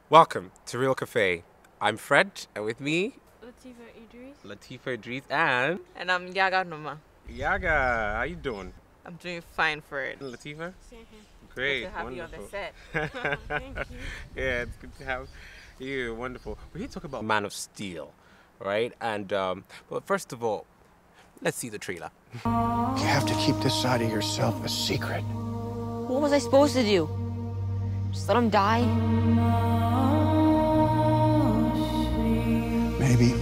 Welcome to ReelCAFE. I'm Fred, and with me, Latifa Idris, and I'm Yaga Noma. Yaga. How you doing? I'm doing fine, Fred. Latifa? Same here. Great, Good to have wonderful. you on the set. Thank you. Yeah, it's good to have you. Wonderful. We're here to talk about Man of Steel, right? And but first of all, let's see the trailer. You have to keep this side of yourself a secret. What was I supposed to do? Just let him die? Maybe.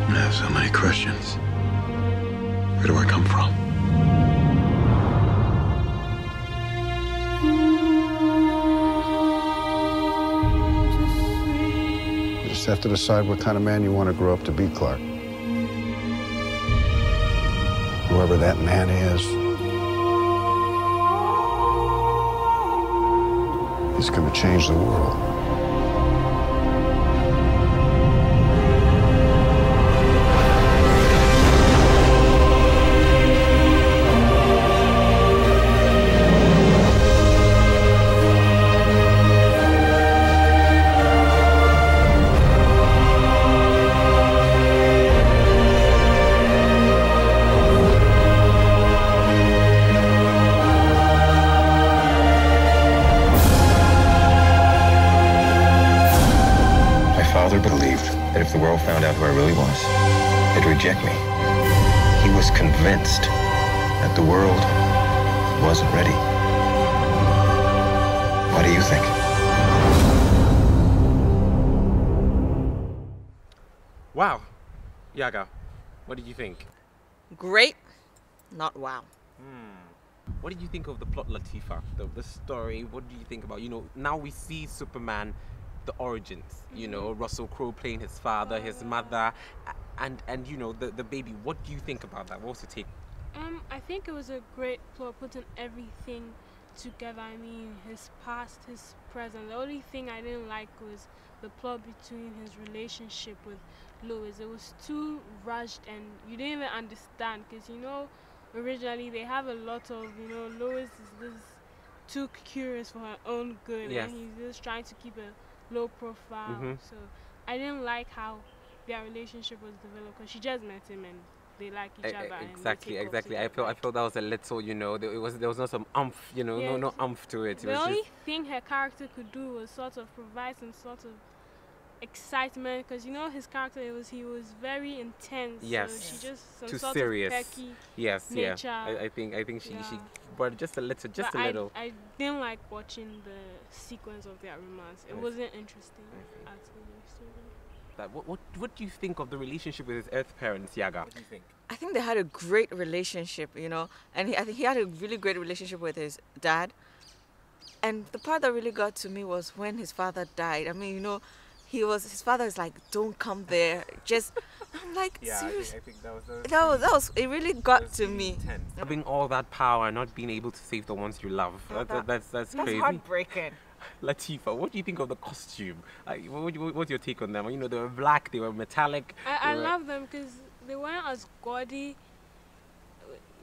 I have so many questions. Where do I come from? You just have to decide what kind of man you want to grow up to be, Clark. Whoever that man is, he's going to change the world. Believed that if the world found out who I really was, they'd reject me. He was convinced that the world wasn't ready. What do you think? Wow. Yaga, what did you think? Great, not wow. What did you think of the plot, Latifa? The story, what do you think about, now we see Superman, the origins, Russell Crowe playing his father, his mother, and the baby. What do you think about that? What's your take? I think it was a great plot, putting everything together. I mean, his past, his present. The only thing I didn't like was the plot between his relationship with Lois. It was too rushed, and you didn't even understand, because originally they have a lot of Lois is this too curious for her own good, Yes. and he's just trying to keep a low profile. So I didn't like how their relationship was developed, because she just met him and they like each other. Exactly. And they take off I together. felt that was a little, there was not some umph, no umph to it. It The was only just thing her character could do was sort of provide some sort of excitement, because his character he was very intense. Yes. So she just some too sort serious. of pecky Yes, nature. yeah. I think she Yeah. brought just a little, But a little. I didn't like watching the sequence of their romance. It wasn't interesting at all. What do you think of the relationship with his Earth parents, Yaga? What do you think? I think they had a great relationship, and I think he had a really great relationship with his dad. And the part that really got to me was when his father died. I mean, his father is like, don't come there. I'm like, seriously? I think that was It really got to me. Having all that power and not being able to save the ones you love. That's That's crazy. heartbreaking. Latifa, what do you think of the costume? What's your take on them? They were black, they were metallic. I love them because they weren't as gaudy.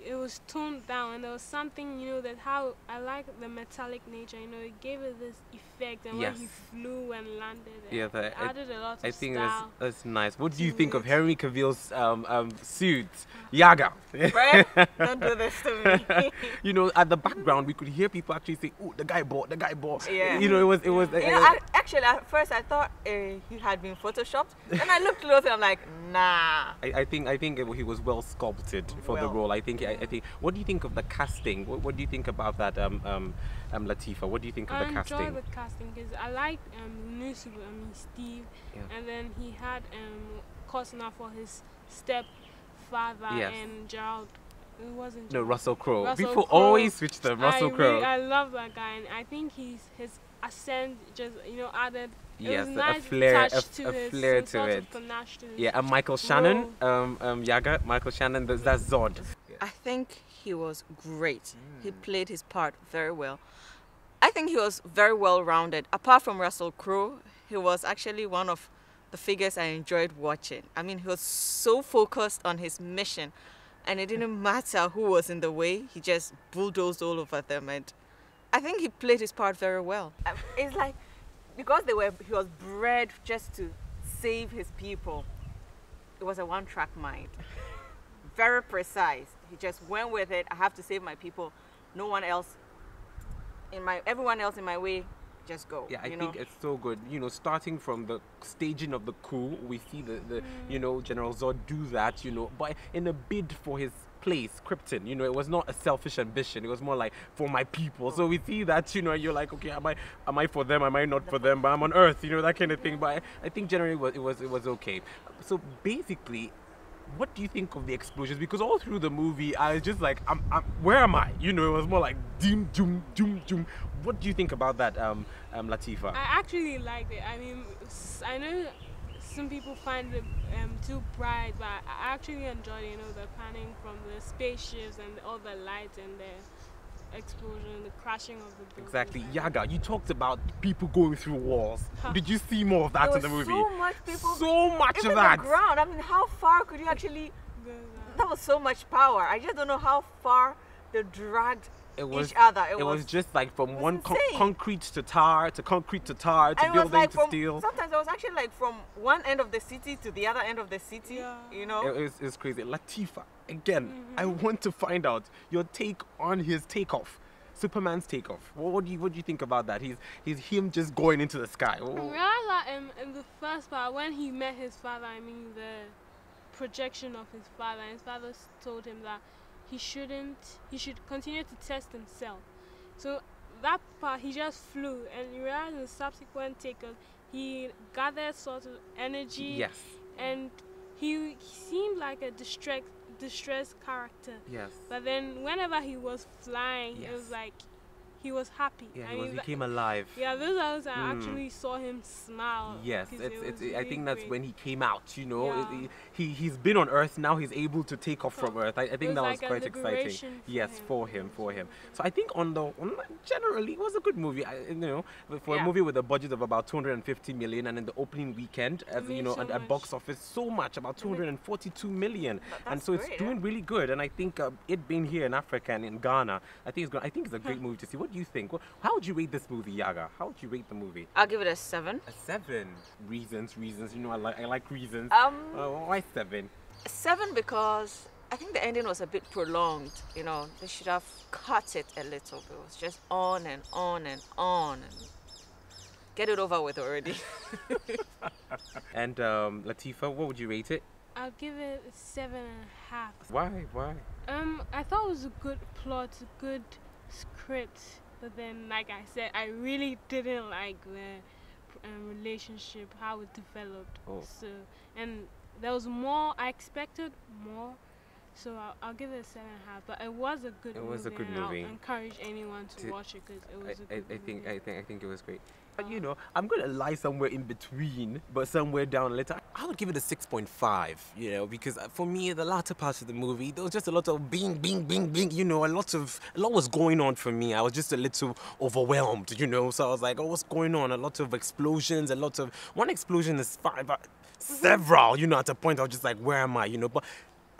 It was toned down, and there was something, that how I like the metallic nature. It gave it this effect, and when he flew and landed, it added a lot of I think style. that's nice. What do you think of Henry Cavill's suit, Yaga? Fred, don't do this to me. At the background we could hear people actually say, "Oh, the guy bought." Yeah. It was. Actually, at first I thought he had been photoshopped. Then I looked closer. I'm like, nah. I think he was well sculpted for the role. I think. What do you think of the casting? What do you think about that, Latifa? What do you think of the casting? I enjoy the casting because I like Steve, and then he had Costner for his stepfather, and Gerald. It wasn't Gerald. No, Russell Crowe. Russell People Crowe. always switch them. Russell Crowe. I love that guy, and I think his accent just added. Yes, it was nice a flair, touch to a his, flair some to sort it. of panache to his Yeah, and Michael Shannon, Yaga, Michael Shannon, that's Zod. I think he was great. He played his part very well. I think he was very well rounded. Apart from Russell Crowe, he was actually one of the figures I enjoyed watching. I mean, he was so focused on his mission. and it didn't matter who was in the way. He just bulldozed all over them, and I think he played his part very well. It's like because he was bred just to save his people. It was a one-track mind, very precise. He just went with it. I have to save my people. No one else everyone else in my way. Just go. Yeah, I think it's so good. You know, starting from the staging of the coup, we see the you know, General Zod do that, you know, but in a bid for his place, Krypton. You know, it was not a selfish ambition. It was more like for my people. So we see that, you know, you're like, okay, am I for them? Am I not for them? But I'm on Earth, you know, that kind of thing. But I think generally it was okay. So basically, what do you think of the explosions? Because all through the movie, I was just like, where am I? You know, it was more like doom, doom, doom, doom. What do you think about that, Latifa? I actually liked it. I mean, I know some people find it too bright, but I actually enjoyed, you know, the panning from the spaceships and all the lights and the explosion, the crashing of the buildings. Exactly. Yaga, you talked about people going through walls. Did you see more of that in the movie? So much people. So much even of that. The ground. I mean, how far could you actually? That was so much power. I just don't know how far they dragged each other. It was just like from one concrete to tar to concrete to tar to and building like to steel. Sometimes it was actually like from one end of the city to the other end of the city. Yeah. You know. It was crazy. Latifa, again, I want to find out your take on his takeoff. Superman's takeoff. What do you think about that? He's him just going into the sky. In the first part, when he met his father, I mean the projection of his father. His father told him that he should continue to test himself. So that part, he just flew, and you realize in the subsequent takeoff, he gathered sort of energy. Yes. And he seemed like a distressed character. Yes. But then whenever he was flying, it was like he was happy. Yeah, he came alive. Yeah, those hours I actually saw him smile. Yes, I think that's great. when he came out, you know. Yeah. He's been on Earth, now he's able to take off from Earth. I think that was like quite exciting. Yes, for him. So I think generally it was a good movie. You know, for a movie with a budget of about 250 million, and in the opening weekend, as you know, so at box office, so much, about 242 million. And so it's great, doing really good. And I think it being here in Africa and in Ghana, I think it's a great movie to see. What do you think? How would you rate this movie, Yaga? How would you rate the movie? I'll give it a 7. A 7. Reasons. You know, I like reasons. Why 7? 7 because I think the ending was a bit prolonged. You know, they should have cut it a little bit. It was just on and on and on, and get it over with already. And Latifa, what would you rate it? I'll give it a 7.5. Why? I thought it was a good plot, a good script, but then, like I said, I really didn't like the relationship, how it developed. So, and there was more. I expected more, so I'll give it a 7.5. But it was a good movie. It was a good movie. I'll encourage anyone to watch it because it was a good movie. I think it was great. But you know, I'm gonna lie somewhere in between, but somewhere down a little. I would give it a 6.5. You know, because for me, the latter part of the movie, there was just a lot of bing, bing, bing, bing. You know, a lot was going on for me. I was just a little overwhelmed. You know, so I was like, oh, what's going on? A lot of explosions. One explosion is fine, but several. You know, at a point I was just like, where am I? You know, but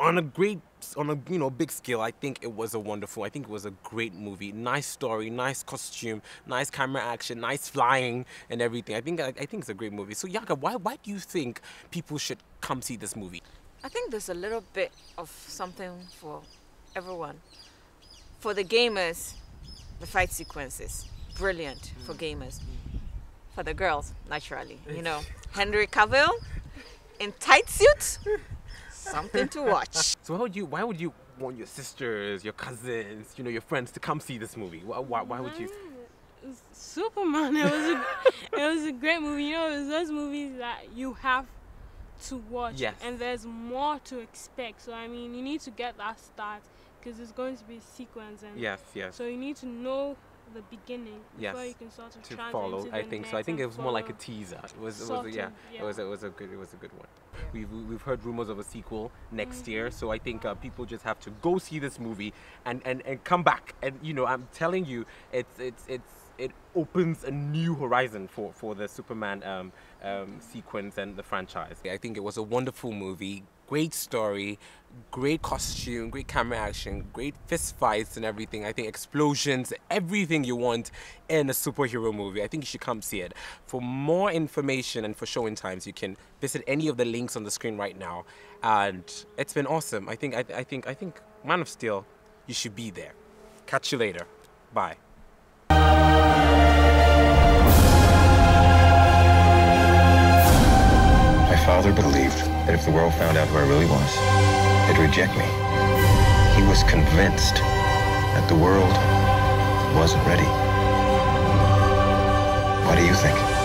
on a big scale, I think it was a great movie. Nice story, nice costume, nice camera action, nice flying and everything. I think it's a great movie. So Yaga, why do you think people should come see this movie? I think there's a little bit of something for everyone. For the gamers, the fight sequences, brilliant for gamers. For the girls, naturally, you know, Henry Cavill in tight suit. Something to watch. So why would you want your sisters, your cousins, you know, your friends to come see this movie? Why would you? Superman. It was a great movie. You know, it was those movies that you have to watch. Yes. And there's more to expect. So I mean, you need to get that start because it's going to be a sequence. And yes. So you need to know the beginning before you can sort of to follow. I think so. I think it was more like a teaser. It was a good one. We've heard rumors of a sequel next year, so I think people just have to go see this movie and come back. And you know, I'm telling you, it opens a new horizon for the Superman sequence and the franchise. I think it was a wonderful movie. Great story, great costume, great camera action, great fist fights and everything. I think explosions, everything you want in a superhero movie. I think you should come see it. For more information and for showing times, you can visit any of the links on the screen right now. And it's been awesome. I think Man of Steel, you should be there. Catch you later. Bye. My father believed that if the world found out who I really was, they'd reject me. He was convinced that the world wasn't ready. What do you think?